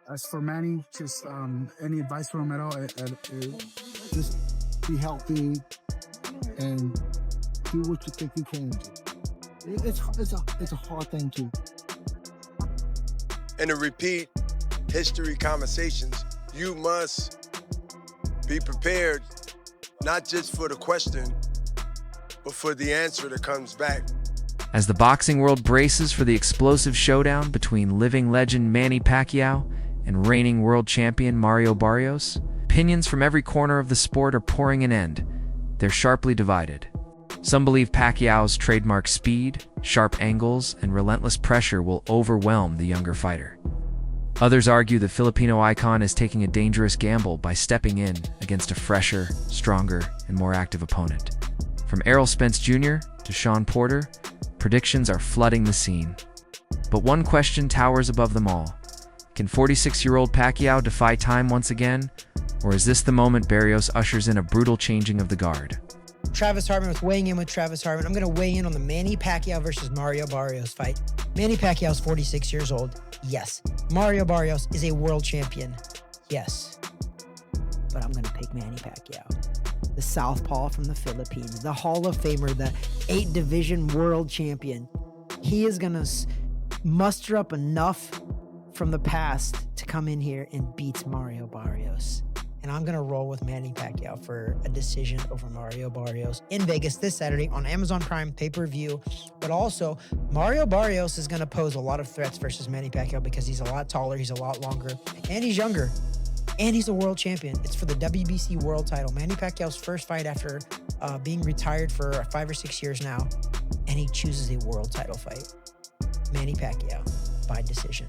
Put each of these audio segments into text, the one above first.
As for Manny, just any advice for him at all? Just be healthy and do what you think you can do. It's a hard thing to. And to repeat history conversations, you must be prepared, not just for the question, but for the answer that comes back. As the boxing world braces for the explosive showdown between living legend Manny Pacquiao and reigning world champion Mario Barrios, opinions from every corner of the sport are pouring an end. They're sharply divided. Some believe Pacquiao's trademark speed, sharp angles, and relentless pressure will overwhelm the younger fighter. Others argue the Filipino icon is taking a dangerous gamble by stepping in against a fresher, stronger, and more active opponent. From Errol Spence Jr. to Sean Porter, predictions are flooding the scene. But one question towers above them all. Can 46-year-old Pacquiao defy time once again? Or is this the moment Barrios ushers in a brutal changing of the guard? Travis Hartman with weighing in with Travis Hartman. I'm going to weigh in on the Manny Pacquiao versus Mario Barrios fight. Manny Pacquiao is 46 years old. Yes. Mario Barrios is a world champion. Yes. But I'm going to pick Manny Pacquiao. The southpaw from the Philippines, the Hall of Famer, the 8-division world champion. He is going to muster up enough from the past to come in here and beat Mario Barrios. And I'm going to roll with Manny Pacquiao for a decision over Mario Barrios in Vegas this Saturday on Amazon Prime pay-per-view. But also, Mario Barrios is going to pose a lot of threats versus Manny Pacquiao because he's a lot taller, he's a lot longer, and he's younger. And he's a world champion. It's for the WBC world title. Manny Pacquiao's first fight after being retired for 5 or 6 years now. And he chooses a world title fight. Manny Pacquiao by decision.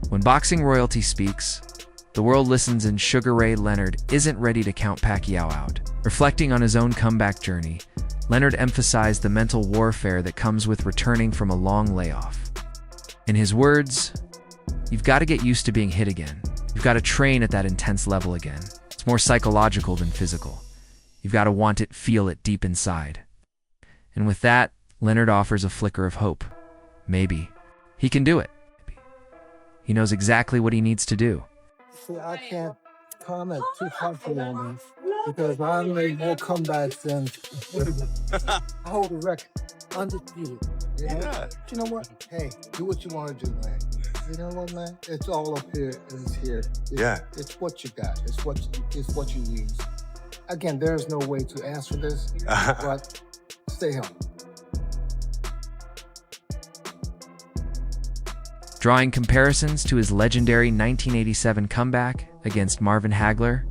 When boxing royalty speaks, the world listens, and Sugar Ray Leonard isn't ready to count Pacquiao out. Reflecting on his own comeback journey, Leonard emphasized the mental warfare that comes with returning from a long layoff. In his words, "You've got to get used to being hit again. You've got to train at that intense level again. It's more psychological than physical. You've got to want it, feel it deep inside." And with that, Leonard offers a flicker of hope. Maybe he can do it. He knows exactly what he needs to do. See, I can't comment too harshly on this because I made more comebacks than I hold the record. Undisputed. Yeah. You know what? Hey, do what you want to do, man. You know what, man? It's all up here and it's here. It's what you got. It's what you use. Again, there's no way to answer this, but stay healthy. Drawing comparisons to his legendary 1987 comeback against Marvin Hagler,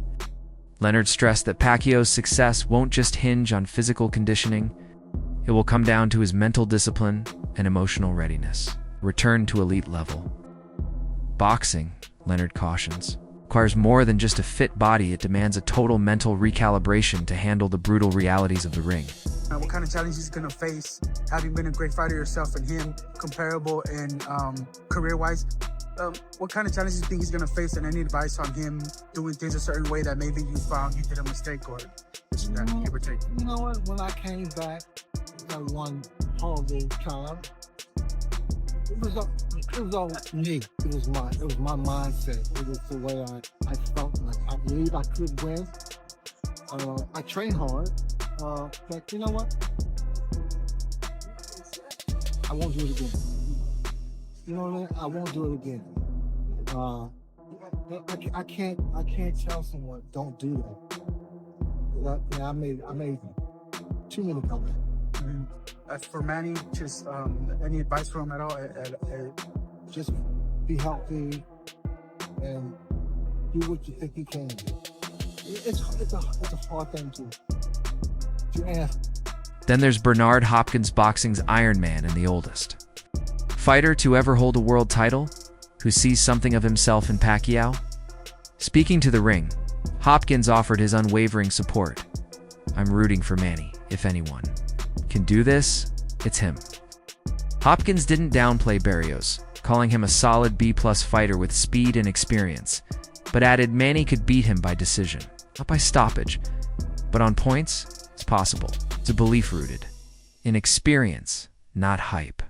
Leonard stressed that Pacquiao's success won't just hinge on physical conditioning. It will come down to his mental discipline and emotional readiness. Return to elite level. Boxing, Leonard cautions, requires more than just a fit body. It demands a total mental recalibration to handle the brutal realities of the ring. What kind of challenges he's going to face, having been a great fighter yourself and him comparable in career-wise. What kind of challenges do you think he's going to face, and any advice on him doing things a certain way that maybe you found you did a mistake or give or take? You know what? When I came back, that one horrible time, it was all me. It was my mindset. It was the way I felt like I believed I could win. I trained hard. But you know what? I won't do it again. You know what I mean? I won't do it again. I can't tell someone don't do that. I made too many comments. As for Manny, just any advice for him at all? Just be healthy and do what you think you can do. It's a hard thing to ask. Then there's Bernard Hopkins, boxing's Iron Man and the oldest fighter to ever hold a world title, who sees something of himself in Pacquiao. Speaking to the ring, Hopkins offered his unwavering support. "I'm rooting for Manny. If anyone can do this, it's him." Hopkins didn't downplay Barrios, calling him a solid B-plus fighter with speed and experience, but added Manny could beat him by decision, not by stoppage, but on points, it's possible. It's a belief rooted in experience, not hype.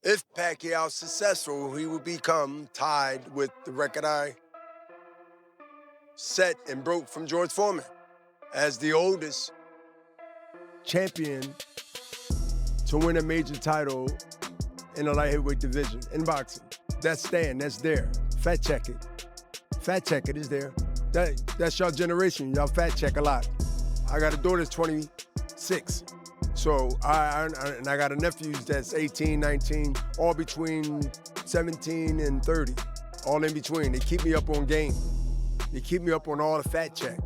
If Pacquiao's successful, he will become tied with the record I set and broke from George Foreman as the oldest champion to win a major title in the light heavyweight division in boxing. That's there. Fact check it. Fact check it, is there. That's your generation. Y'all fact check a lot. I got a daughter that's 26. So I got a nephew that's 18, 19, all between 17 and 30, all in between. They keep me up on game. They keep me up on all the fact check.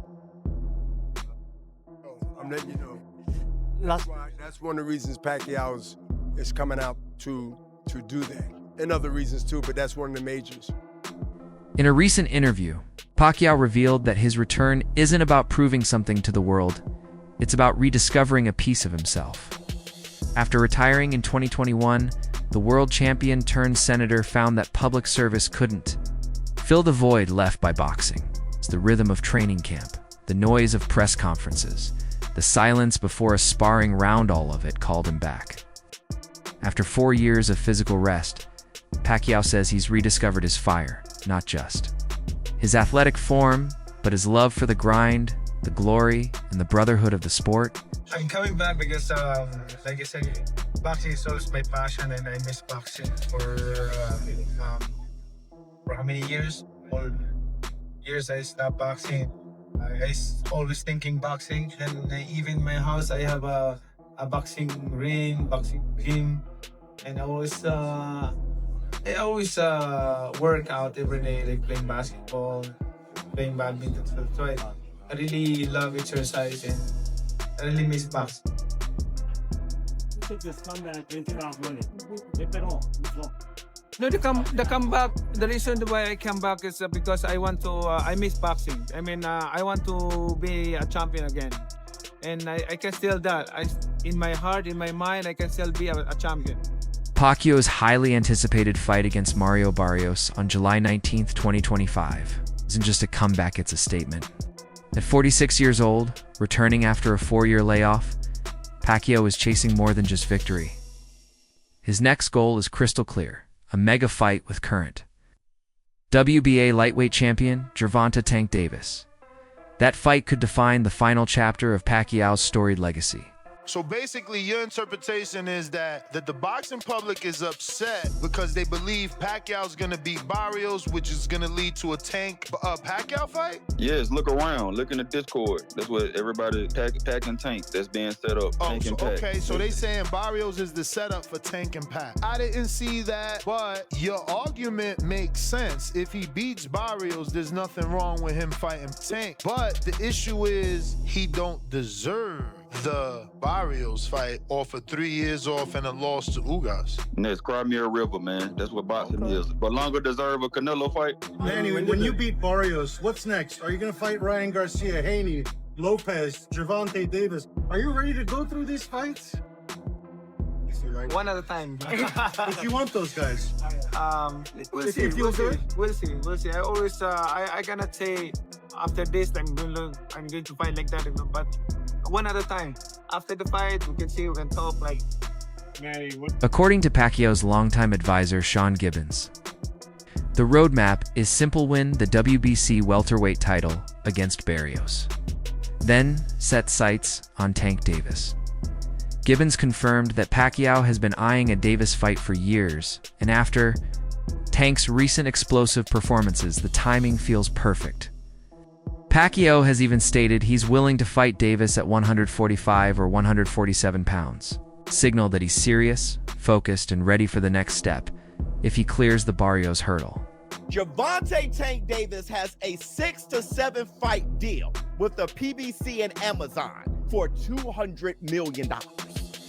I'm letting you know. That's one of the reasons Pacquiao is coming out to do that. And other reasons too, but that's one of the majors. In a recent interview, Pacquiao revealed that his return isn't about proving something to the world. It's about rediscovering a piece of himself. After retiring in 2021, the world champion turned senator found that public service couldn't fill the void left by boxing. It's the rhythm of training camp, the noise of press conferences, the silence before a sparring round, all of it called him back. After 4 years of physical rest, Pacquiao says he's rediscovered his fire, not just his athletic form, but his love for the grind, the glory, and the brotherhood of the sport. I'm coming back because, like I said, boxing is always my passion, and I miss boxing for how many years? All years I stopped boxing. I always thinking boxing, and even in my house I have a boxing ring, boxing gym, and I always work out every day, like playing basketball, playing badminton. So I really love exercise, and I really miss boxing. No, the comeback. The reason why I come back is because I want to. I miss boxing. I mean, I want to be a champion again, and I can still that. In my heart, in my mind, I can still be a champion. Pacquiao's highly anticipated fight against Mario Barrios on July 19th, 2025 isn't just a comeback, it's a statement. At 46 years old, returning after a 4-year layoff, Pacquiao is chasing more than just victory. His next goal is crystal clear, a mega fight with current WBA lightweight champion Gervonta Tank Davis. That fight could define the final chapter of Pacquiao's storied legacy. So basically, your interpretation is that the boxing public is upset because they believe Pacquiao's gonna beat Barrios, which is gonna lead to a Tank Pacquiao fight? Yes, look around, look in the Discord. That's what everybody, Pac and Tank, that's being set up. Oh, Tank so, and Pac. okay, so they saying Barrios is the setup for Tank and Pac. I didn't see that, but your argument makes sense. If he beats Barrios, there's nothing wrong with him fighting Tank. But the issue is he don't deserve the Barrios fight off of 3 years off and a loss to Ugas. And that's Crimea River, man. That's what boxing is. But longer deserve a Canelo fight. Manny, when you beat Barrios, what's next? Are you going to fight Ryan Garcia, Haney, Lopez, Gervonta Davis? Are you ready to go through these fights? One at a time. If you want those guys. We'll see. We'll see. I always, I cannot say after this I'm going to fight like that, but one at a time. After the fight, we can see, we can talk like. According to Pacquiao's longtime advisor, Sean Gibbons, the roadmap is simple: win the WBC welterweight title against Barrios, then set sights on Tank Davis. Gibbons confirmed that Pacquiao has been eyeing a Davis fight for years, and after Tank's recent explosive performances, the timing feels perfect. Pacquiao has even stated he's willing to fight Davis at 145 or 147 pounds, signal that he's serious, focused, and ready for the next step if he clears the Barrios hurdle. Gervonta Tank Davis has a 6 to 7 fight deal with the PBC and Amazon for $200 million.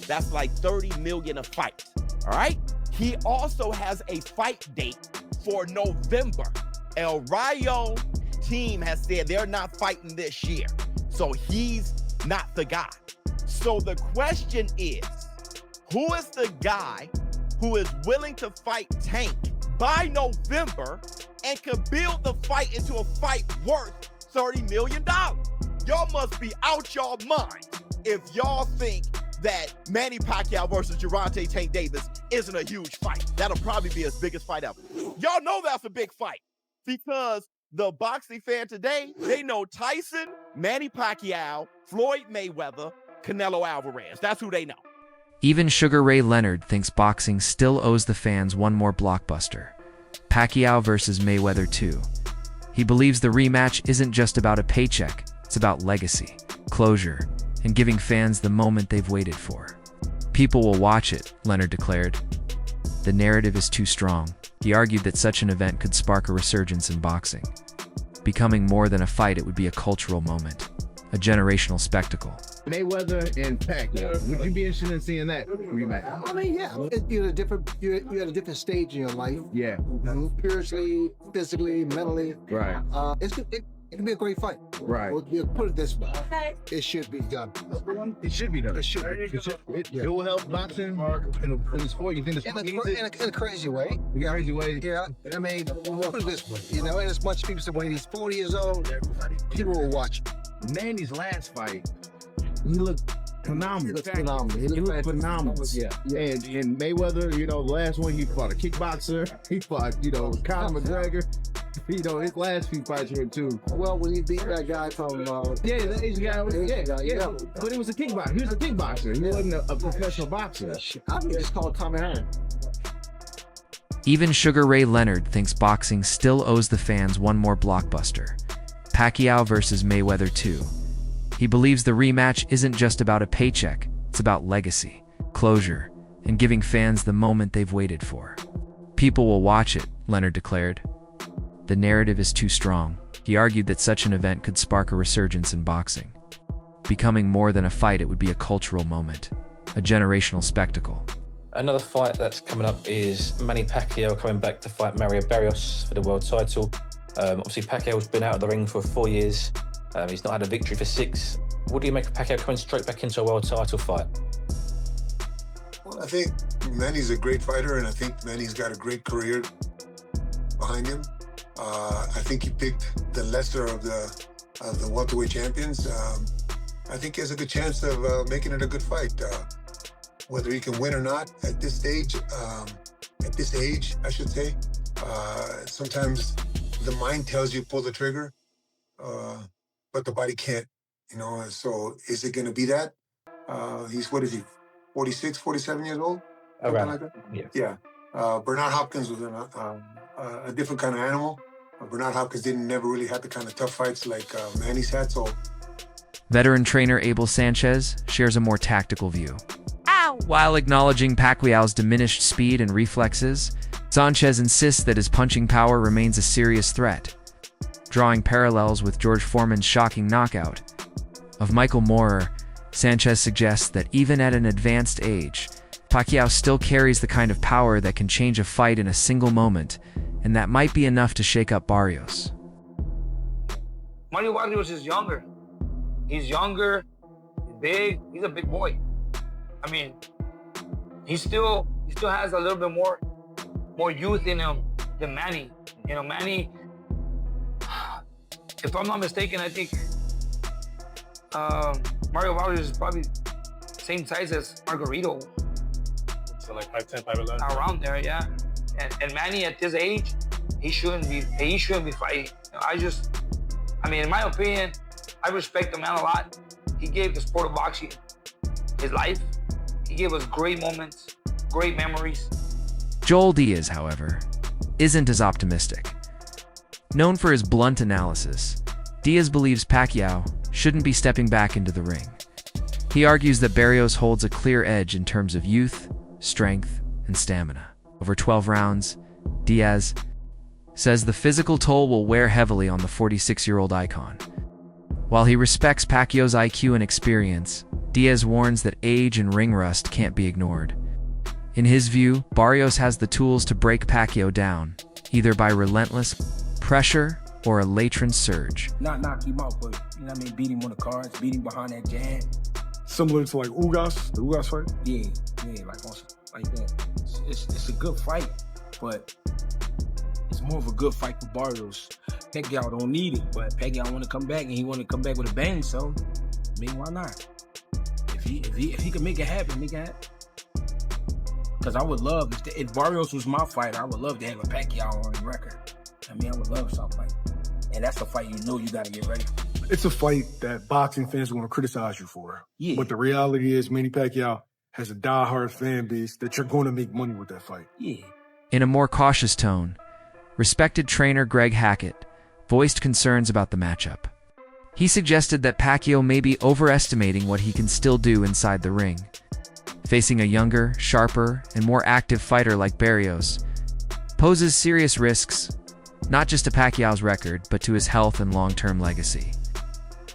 That's like $30 million a fight, all right? He also has a fight date for November. El Rayo team has said they're not fighting this year, so he's not the guy. So the question is, who is the guy who is willing to fight Tank by November and can build the fight into a fight worth $30 million? Y'all must be out y'all mind if y'all think that Manny Pacquiao versus Gervonta Tank Davis isn't a huge fight. That'll probably be his biggest fight ever. Y'all know that's a big fight because the boxing fan today, they know Tyson, Manny Pacquiao, Floyd Mayweather, Canelo Alvarez. That's who they know. Even Sugar Ray Leonard thinks boxing still owes the fans one more blockbuster. Pacquiao versus Mayweather 2. He believes the rematch isn't just about a paycheck, it's about legacy, closure, and giving fans the moment they've waited for. People will watch it, Leonard declared. The narrative is too strong. He argued that such an event could spark a resurgence in boxing. Becoming more than a fight, it would be a cultural moment, a generational spectacle. Mayweather and Pacquiao. Would you be interested in seeing that rematch? I mean, yeah. You're at a different stage in your life. Yeah. Spiritually, physically, mentally. Right. It can be a great fight. Right. We'll put it this way. It should be done. It should be done. It should be. It will help boxing in the sport. You think the sport needs it? In a crazy way. In a crazy way? Yeah. I mean, we'll put it this way. You know, and as much people say when he's 40 years old, people will watch him. Manny's last fight, he looked phenomenal. He looked phenomenal. He looked phenomenal. Yeah. And Mayweather, you know, the last one he fought a kickboxer. He fought, you know, Conor McGregor. You know, his last few fights were too. Well, when he beat that guy from the Asian guy, yeah. But it was a kickboxer. He was a kickboxer. He wasn't a professional boxer. I think it's called Tommy Hearn. Even Sugar Ray Leonard thinks boxing still owes the fans one more blockbuster. Pacquiao versus Mayweather 2. He believes the rematch isn't just about a paycheck, it's about legacy, closure, and giving fans the moment they've waited for. People will watch it, Leonard declared. The narrative is too strong. He argued that such an event could spark a resurgence in boxing. Becoming more than a fight, it would be a cultural moment, a generational spectacle. Another fight that's coming up is Manny Pacquiao coming back to fight Mario Barrios for the world title. Obviously, Pacquiao's been out of the ring for 4 years. He's not had a victory for 6. What do you make of Pacquiao coming straight back into a world title fight? Well, I think Manny's a great fighter, and I think Manny's got a great career behind him. I think he picked the lesser of the welterweight champions. I think he has a good chance of making it a good fight. Whether he can win or not at this stage, at this age, I should say. Sometimes the mind tells you pull the trigger, but the body can't, you know. So is it going to be that? What is he, 46, 47 years old? Around, like that? yeah. Bernard Hopkins was a different kind of animal. Bernard Hopkins never really had the kind of tough fights like Manny's had, so. Veteran trainer Abel Sanchez shares a more tactical view. While acknowledging Pacquiao's diminished speed and reflexes, Sanchez insists that his punching power remains a serious threat, drawing parallels with George Foreman's shocking knockout of Michael Moorer. Sanchez suggests that even at an advanced age, Pacquiao still carries the kind of power that can change a fight in a single moment, and that might be enough to shake up Barrios. Manny Barrios is younger. He's younger, big. He's a big boy. I mean, he still has a little bit more youth in him than Manny. You know, Manny, if I'm not mistaken, I think Mario Barrios is probably the same size as Margarito. So like 5'10", 5'11". Around there, yeah. And Manny at this age, he shouldn't be fighting. You know, I mean, in my opinion, I respect the man a lot. He gave the sport of boxing his life. He gave us great moments, great memories. Joel Diaz, however, isn't as optimistic. Known for his blunt analysis, Diaz believes Pacquiao shouldn't be stepping back into the ring. He argues that Barrios holds a clear edge in terms of youth, strength, and stamina. Over 12 rounds, Diaz says the physical toll will wear heavily on the 46-year-old icon. While he respects Pacquiao's IQ and experience, Diaz warns that age and ring rust can't be ignored. In his view, Barrios has the tools to break Pacquiao down, either by relentless pressure or a latent surge. Not knock him out, but you know what I mean, beat him on the cards, beat him behind that jab. Similar to like Ugas, the Ugas fight? Yeah, like that. It's a good fight, but it's more of a good fight for Barrios Pacquiao don't need it, but Pacquiao want to come back and he want to come back with a bang. So, I mean, why not? If he can make it happen, make it happen. Because I would love, if Barrios was my fighter, I would love to have a Pacquiao on the record. I mean, I would love something like that. And that's a fight you know you got to get ready for. It's a fight that boxing fans want to criticize you for. Yeah. But the reality is Manny Pacquiao has a diehard fan base that you're going to make money with that fight. Yeah. In a more cautious tone, respected trainer Greg Hackett voiced concerns about the matchup. He suggested that Pacquiao may be overestimating what he can still do inside the ring. Facing a younger, sharper, and more active fighter like Barrios poses serious risks, not just to Pacquiao's record, but to his health and long-term legacy.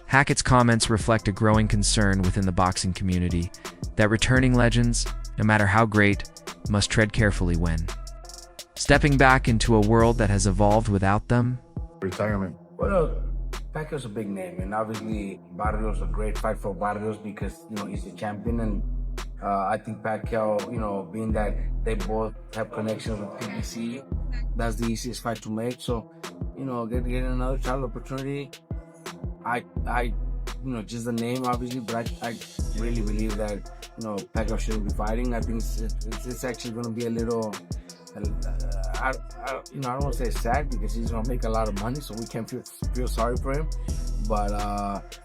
Hackett's comments reflect a growing concern within the boxing community that returning legends, no matter how great, must tread carefully when stepping back into a world that has evolved without them. Retirement. Well, Pacquiao's a big name, and obviously Barrios a great fight for Barrios because, you know, he's a champion, and I think Pacquiao, you know, being that they both have connections with PBC, that's the easiest fight to make. So, you know, getting another title opportunity, I, you know, just the name obviously, but I really believe that, you know, Pacquiao shouldn't be fighting. I think it's actually going to be a little, I don't want to say sad because he's going to make a lot of money, so we can't feel sorry for him. But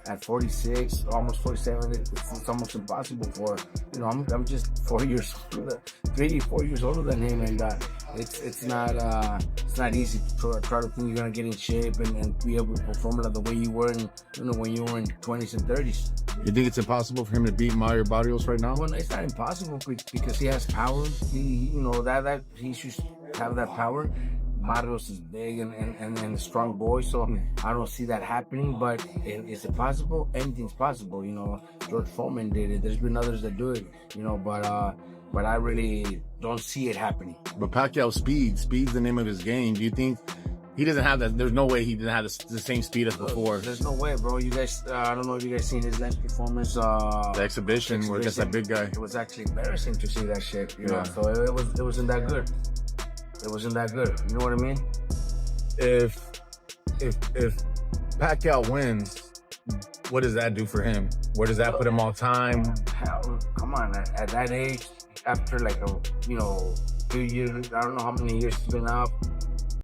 at 46, almost 47, it's almost impossible for, you know, I'm just 4 years older, 4 years older than him, and it's not easy to try to think you're gonna get in shape and be able to perform like the way you were in, you know, when you were in 20s and 30s. You think it's impossible for him to beat Mario Barrios right now? Well, it's not impossible because he has power. You know that he should have that power. Barrios is big and a strong boy, so I don't see that happening. But is it possible? Anything's possible. You know, George Foreman did it. There's been others that do it. You know, but I really don't see it happening. But Pacquiao speed's the name of his game. Do you think he doesn't have that? There's no way he didn't have the same speed as before. There's no way, bro. You guys, I don't know if you guys seen his last performance. The exhibition where against that big guy. It was actually embarrassing to see that shit. You know, Yeah. so it wasn't that good. It wasn't that good. You know what I mean? If Pacquiao wins, what does that do for him? Where does that put him all time? Hell, come on, at that age, after like a, you know, few years, I don't know how many years he's been out,